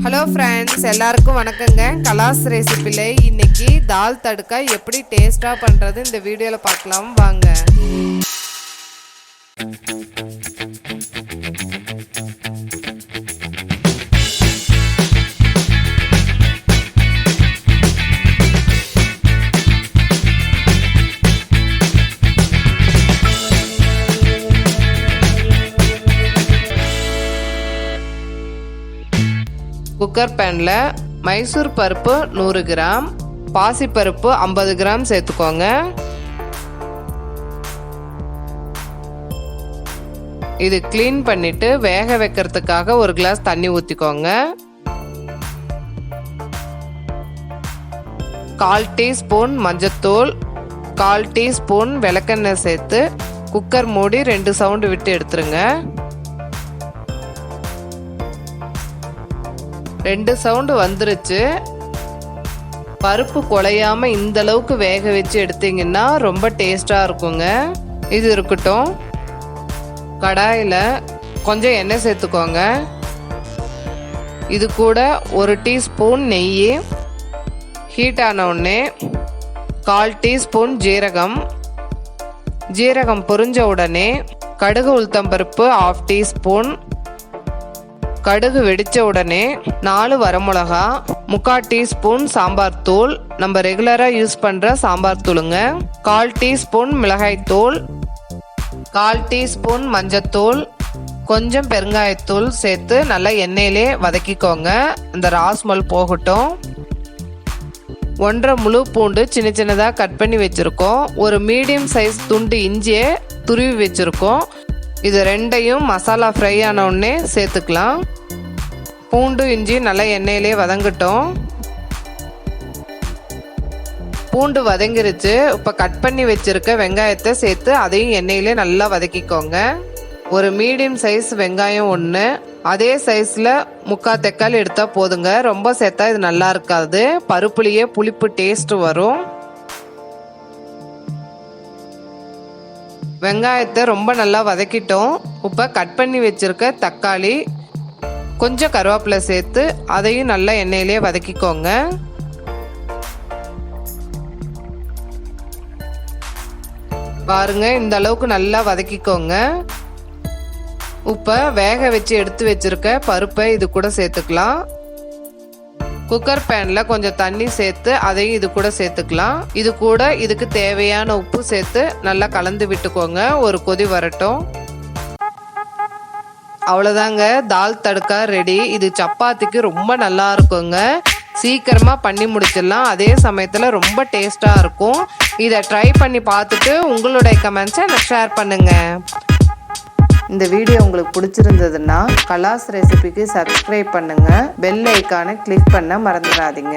Hello friends, எல்லாருக்கும் வணக்கங்க. கலாஸ் ரெசிபியில் இன்னைக்கு தால் தடுக்கா எப்படி டேஸ்ட்டாக பண்ணுறது இந்த வீடியோவில் பார்க்கலாம் வாங்க. குக்கர் பேனில் மைசூர் பருப்பு 100 கிராம், பாசிப்பருப்பு 50 கிராம் சேர்த்துக்கோங்க. இது க்ளீன் பண்ணிட்டு வேக வைக்கிறதுக்காக ஒரு கிளாஸ் தண்ணி ஊற்றிக்கோங்க. 1/4 டீஸ்பூன் மஞ்சத்தூள், 1/4 டீஸ்பூன் விளக்கெண்ணெய் சேர்த்து குக்கர் மூடி 2 சவுண்டு விட்டு எடுத்துருங்க. 2 சவுண்டு வந்துருச்சு. பருப்பு குழையாம இந்த அளவுக்கு வேக வச்சு எடுத்தீங்கன்னா ரொம்ப டேஸ்டா இருக்குங்க. இது இருக்கட்டும். கடாயில கொஞ்சம் எண்ணெய் சேர்த்துக்கோங்க. இது கூட 1 டீஸ்பூன் நெய். ஹீட் ஆன உடனே 1/4 டீஸ்பூன் ஜீரகம் பொரிஞ்ச உடனே கடுகு உளுத்தம்பருப்பு 1/2 டீஸ்பூன். கடுகு வெடிச்ச உடனே 4 வரமிளகா, 3/4 டீஸ்பூன் சாம்பார் தூள், நம்ம ரெகுலரா யூஸ் பண்ற சாம்பார் தூளுங்க. 1/4 டீஸ்பூன் மிளகாய் தூள், 1/4 டீஸ்பூன் மஞ்சத்தூள், கொஞ்சம் பெருங்காயத்தூள் சேர்த்து நல்லா எண்ணெயிலே வதக்கிக்கோங்க. இந்த ராஸ்மல் போகட்டும். 1/2 முழு பூண்டு சின்ன சின்னதாக கட் பண்ணி வச்சிருக்கோம். ஒரு மீடியம் சைஸ் துண்டு இஞ்சியை துருவி வச்சிருக்கோம். இது ரெண்டையும் மசாலா ஃப்ரை ஆன உடனே சேர்த்துக்கலாம். பூண்டு இஞ்சி நல்லா எண்ணெயிலே வதங்கட்டும். பூண்டு வதங்கிருச்சு. இப்போ கட் பண்ணி வச்சிருக்க வெங்காயத்தை சேர்த்து அதையும் எண்ணெயிலே நல்லா வதக்கிக்கோங்க. ஒரு மீடியம் சைஸ் வெங்காயம் 1, அதே சைஸில் 3/4 தக்காளி எடுத்தால் போதுங்க. ரொம்ப சேர்த்தா இது நல்லா இருக்காது. பருப்புலேயே புளிப்பு டேஸ்ட் வரும். வெங்காயத்தை ரொம்ப நல்லா வதக்கிட்டோம். இப்போ கட் பண்ணி வச்சிருக்க தக்காளி, கொஞ்சம் கருவேப்பிலை சேர்த்து அதையும் நல்லா எண்ணெயிலே வதக்கிக்கோங்க. பாருங்க, இந்த அளவுக்கு நல்லா வதக்கிக்கோங்க. இப்போ வேக வச்சு எடுத்து வச்சிருக்க பருப்பை இது கூட சேர்த்துக்கலாம். குக்கர் பேன்ல கொஞ்சம் தண்ணி சேர்த்து அதையும் இது கூட சேர்த்துக்கலாம். இது கூட இதுக்கு தேவையான உப்பு சேர்த்து நல்லா கலந்து விட்டுக்கோங்க. ஒரு கொதி வரட்டும். அவ்வளோதாங்க, தால் தடுக்கா ரெடி. இது சப்பாத்திக்கு ரொம்ப நல்லா இருக்குங்க. சீக்கிரமா பண்ணி முடிச்சிடலாம். அதே சமயத்தில் ரொம்ப டேஸ்டா இருக்கும். இதை ட்ரை பண்ணி பார்த்துட்டு உங்களுடைய கமெண்ட்ஸை எனக்கு ஷேர் பண்ணுங்க. இந்த வீடியோ உங்களுக்கு பிடிச்சிருந்ததுன்னா கலாஸ் ரெசிபிக்கு சப்ஸ்கிரைப் பண்ணுங்க. பெல் ஐக்கானை கிளிக் பண்ண மறந்துடாதீங்க.